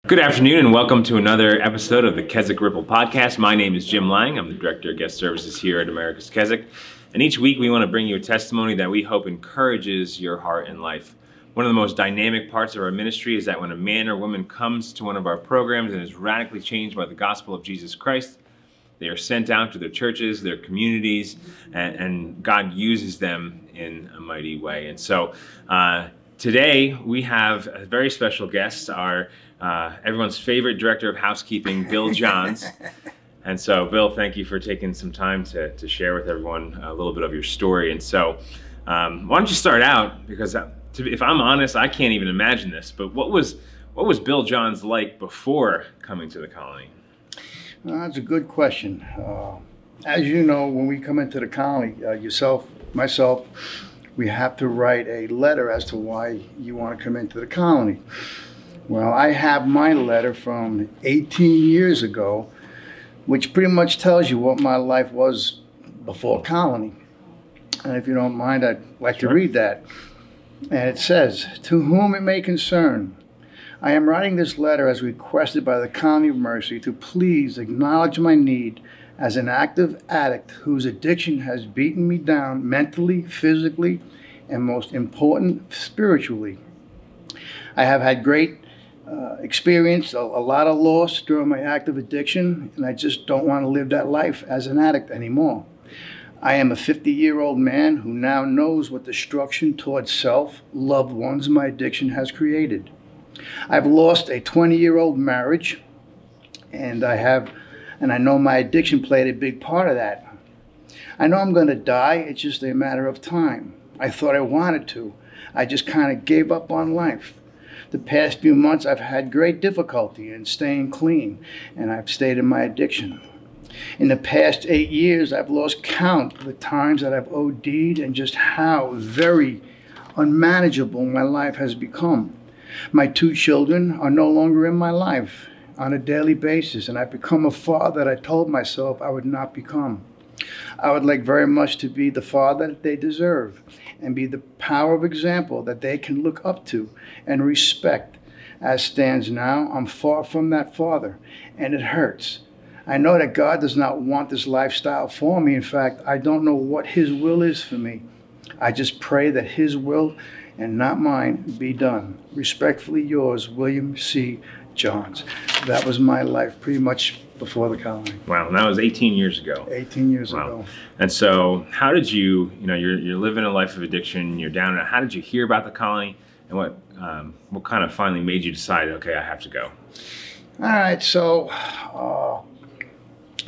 Good afternoon and welcome to another episode of the Keswick Ripple Podcast. My name is Jim Lang. I'm the Director of Guest Services here at America's Keswick. And each week we want to bring you a testimony that we hope encourages your heart and life. One of the most dynamic parts of our ministry is that when a man or woman comes to one of our programs and is radically changed by the gospel of Jesus Christ, they are sent out to their churches, their communities, and God uses them in a mighty way. And so today we have a very special guest, our everyone's favorite Director of Housekeeping, Bill Johns. And so, Bill, thank you for taking some time to share with everyone a little bit of your story. And so, why don't you start out? Because if I'm honest, I can't even imagine this. But what was Bill Johns like before coming to the colony? That's a good question. As you know, when we come into the colony, yourself, myself, we have to write a letter as to why you want to come into the colony. Well, I have my letter from 18 years ago, which pretty much tells you what my life was before colony. And if you don't mind, I'd like to read that. And it says, "To whom it may concern, I am writing this letter as requested by the Colony of Mercy to please acknowledge my need as an active addict whose addiction has beaten me down mentally, physically, and most important, spiritually. I have had great experienced a lot of loss during my active addiction, and I just don't want to live that life as an addict anymore. I am a 50-year-old man who now knows what destruction towards self, loved ones my addiction has created. I've lost a 20-year-old marriage, and I know my addiction played a big part of that. I know I'm going to die. It's just a matter of time. I thought I wanted to. I just kind of gave up on life. The past few months, I've had great difficulty in staying clean, and I've stayed in my addiction. In the past 8 years, I've lost count of the times that I've OD'd and just how very unmanageable my life has become. My 2 children are no longer in my life on a daily basis, and I've become a father that I told myself I would not become. I would like very much to be the father that they deserve and be the power of example that they can look up to and respect. As stands now, I'm far from that father, and it hurts. I know that God does not want this lifestyle for me. In fact, I don't know what His will is for me. I just pray that His will and not mine be done. Respectfully yours, William C. Johns." That was my life pretty much before the colony. Wow, and that was 18 years ago. 18 years ago. And so how did you're living a life of addiction, you're down, how did you hear about the colony, and what kind of finally made you decide, okay, I have to go? All right, so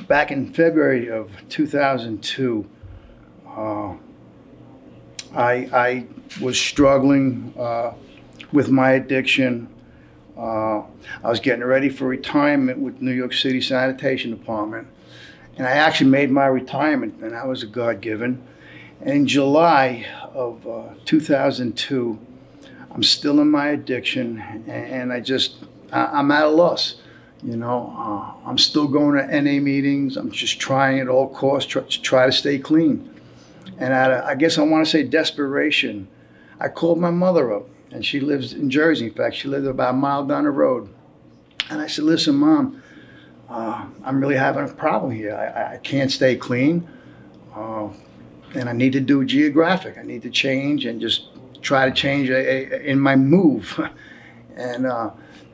back in February of 2002, I was struggling with my addiction. I was getting ready for retirement with New York City Sanitation Department. And I actually made my retirement, and that was a God-given. And in July of 2002, I'm still in my addiction, and I'm at a loss. You know, I'm still going to NA meetings. I'm just trying at all costs to try to stay clean. And I guess I want to say desperation, I called my mother up. And she lives in Jersey. In fact, she lives about a mile down the road. And I said, "Listen, Mom, I'm really having a problem here. I can't stay clean. And I need to do geographic. I need to change and just try to change in my move." And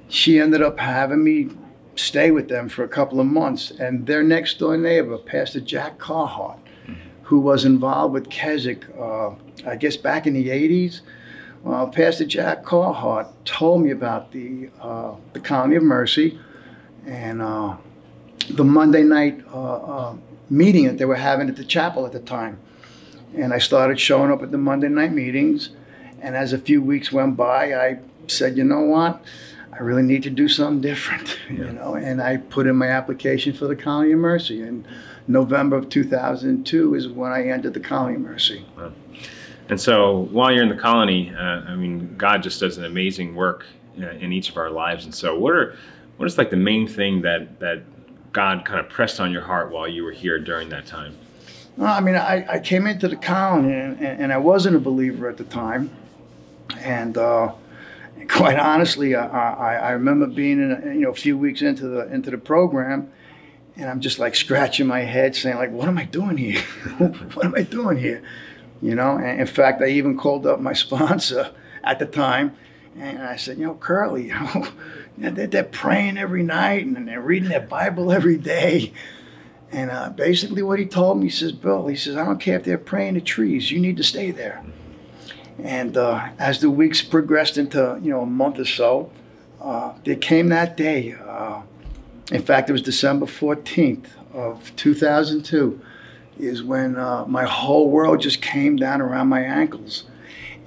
she ended up having me stay with them for a couple of months. And their next door neighbor, Pastor Jack Carhart, who was involved with Keswick, I guess back in the 80s, Pastor Jack Carhart told me about the Colony of Mercy and the Monday night meeting that they were having at the chapel at the time. And I started showing up at the Monday night meetings. And as a few weeks went by, I said, "You know what? I really need to do something different." You know, and I put in my application for the Colony of Mercy. And November of 2002 is when I entered the Colony of Mercy. Wow. And so while you're in the colony, God just does an amazing work in each of our lives. And so what is like the main thing that God kind of pressed on your heart while you were here during that time? Well, I came into the colony and I wasn't a believer at the time. And And quite honestly, I remember being in a few weeks into the program, and I'm just like scratching my head, saying like, "What am I doing here? What am I doing here?" And in fact, I even called up my sponsor at the time, and I said, "Curly, they're praying every night and they're reading their Bible every day." And basically what he told me, he says, "Bill," he says, "I don't care if they're praying to trees. You need to stay there." And as the weeks progressed into, a month or so, there came that day. In fact, it was December 14th of 2002 is when my whole world just came down around my ankles.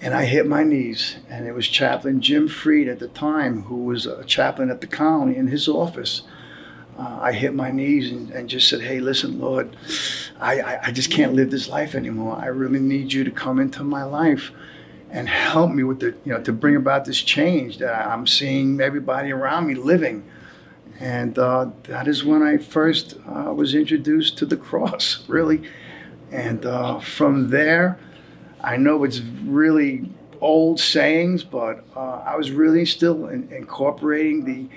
And I hit my knees. And it was Chaplain Jim Freed at the time, who was a chaplain at the colony, in his office. I hit my knees and just said, "Hey, listen, Lord, I just can't live this life anymore. I really need you to come into my life and help me with to bring about this change that I'm seeing everybody around me living." And that is when I first was introduced to the cross, really. And from there, I know it's really old sayings, but I was really still incorporating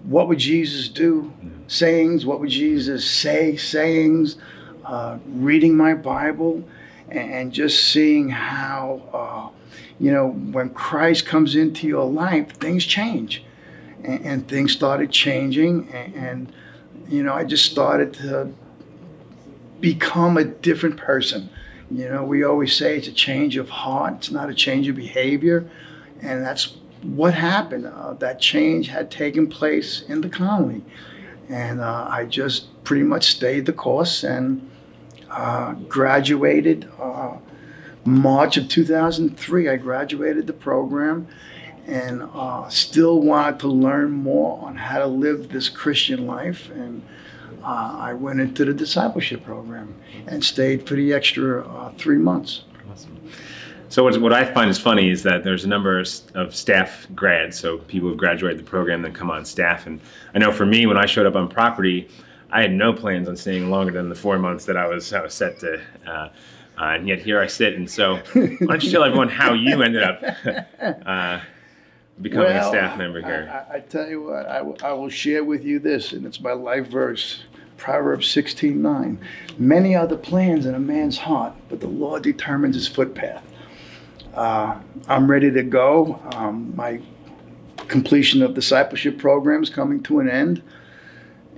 what would Jesus do sayings, what would Jesus say sayings, reading my Bible, and just seeing how, when Christ comes into your life, things change. And things started changing, and I just started to become a different person. We always say it's a change of heart, it's not a change of behavior, and that's what happened. That change had taken place in the colony, and I just pretty much stayed the course and graduated. March of 2003, I graduated the program, and still wanted to learn more on how to live this Christian life. And I went into the discipleship program and stayed for the extra 3 months. Awesome. So what I find is funny is that there's a number of staff grads, so people who graduate the program then come on staff. And I know for me, when I showed up on property, I had no plans on staying longer than the 4 months that I was set to. And yet here I sit. And so why don't you tell everyone how you ended up becoming a staff member here? I tell you what, I will share with you this, and it's my life verse, Proverbs 16:9. "Many are the plans in a man's heart, but the Lord determines his footpath." I'm ready to go. My completion of discipleship program is coming to an end,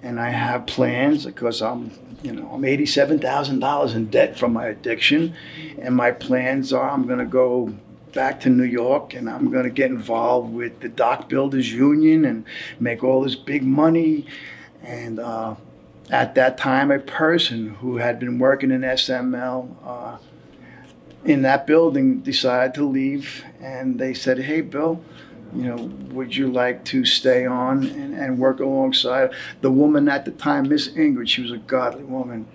and I have plans because I'm $87,000 in debt from my addiction, and my plans are I'm going to go back to New York, and I'm going to get involved with the Dock Builders Union and make all this big money. And at that time, a person who had been working in SML in that building decided to leave, and they said, "Hey, Bill, would you like to stay on and work alongside?" The woman at the time, Miss Ingrid, she was a godly woman,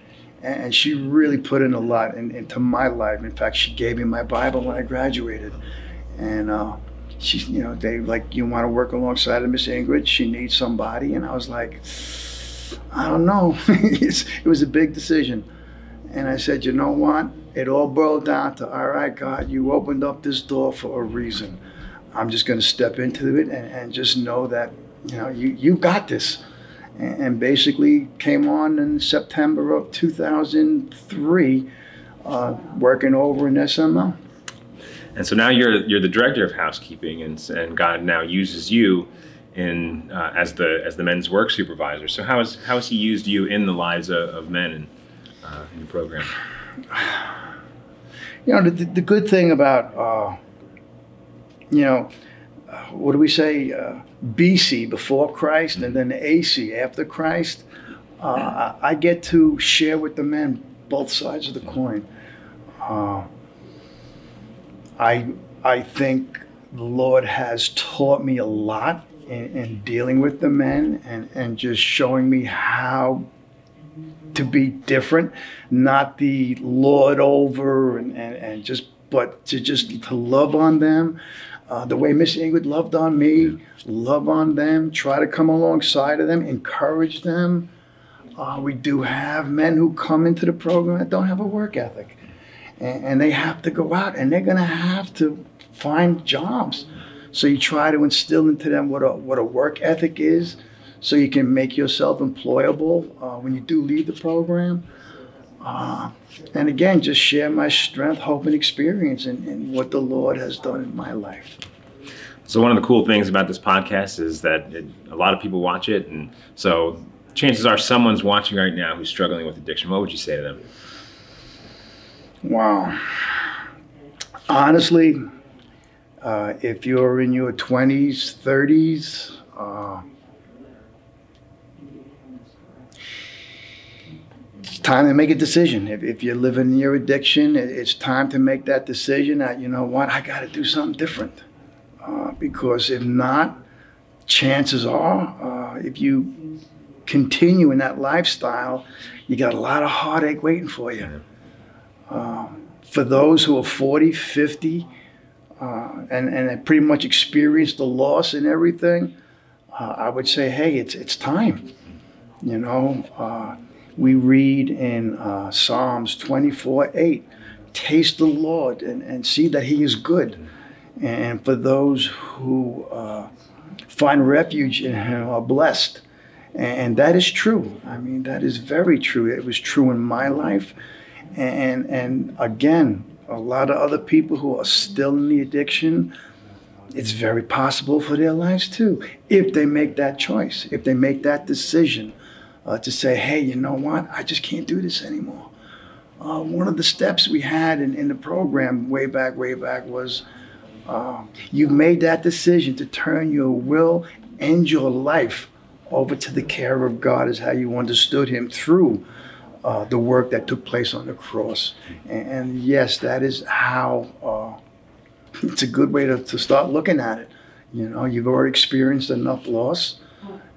and she really put in a lot into my life. In fact, she gave me my Bible when I graduated. And she, they like, "You want to work alongside of Miss Ingrid? She needs somebody." And I was like, I don't know. It was a big decision. And I said, "You know what? It all boiled down to, all right, God, you opened up this door for a reason. I'm just going to step into it and just know that, you got this." And basically came on in September of 2003, working over in SML. And so now you're the director of housekeeping, and God now uses you in as the men's work supervisor. So how has He used you in the lives of men in the program? The good thing about what do we say? BC, before Christ, and then AC, after Christ. I get to share with the men both sides of the coin. I think the Lord has taught me a lot in dealing with the men and just showing me how to be different, not the lord over but to love on them. The way Miss Ingrid loved on me, love on them, try to come alongside of them, encourage them. We do have men who come into the program that don't have a work ethic. And they have to go out, and they're going to have to find jobs. So you try to instill into them what a work ethic is, so you can make yourself employable when you do leave the program. And again, just share my strength, hope, and experience in what the Lord has done in my life. So one of the cool things about this podcast is that a lot of people watch it, and so chances are someone's watching right now who's struggling with addiction. What would you say to them? Wow. Honestly, if you're in your 20s, 30s, it's time to make a decision. If you're living in your addiction, it's time to make that decision that, you know what, I got to do something different. Because if not, chances are, if you continue in that lifestyle, you got a lot of heartache waiting for you. For those who are 40, 50, and have pretty much experienced the loss and everything, I would say, hey, it's time. You know, we read in Psalms 24:8, taste the Lord and see that he is good. And for those who find refuge in him are blessed. And that is true. I mean, that is very true. It was true in my life. And again, a lot of other people who are still in the addiction, it's very possible for their lives too, if they make that choice, if they make that decision to say, hey, you know what, I just can't do this anymore. One of the steps we had in the program way back was, you've made that decision to turn your will and your life over to the care of God, is how you understood him through the work that took place on the cross. And yes, that is how, it's a good way to start looking at it. You know, you've already experienced enough loss.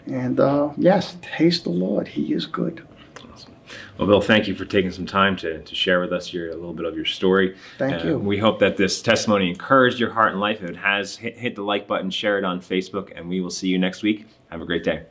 And yes, taste the Lord. He is good. Awesome. Well, Bill, thank you for taking some time to share with us a little bit of your story. Thank you. We hope that this testimony encouraged your heart and life. If it has, hit the like button, share it on Facebook, and we will see you next week. Have a great day.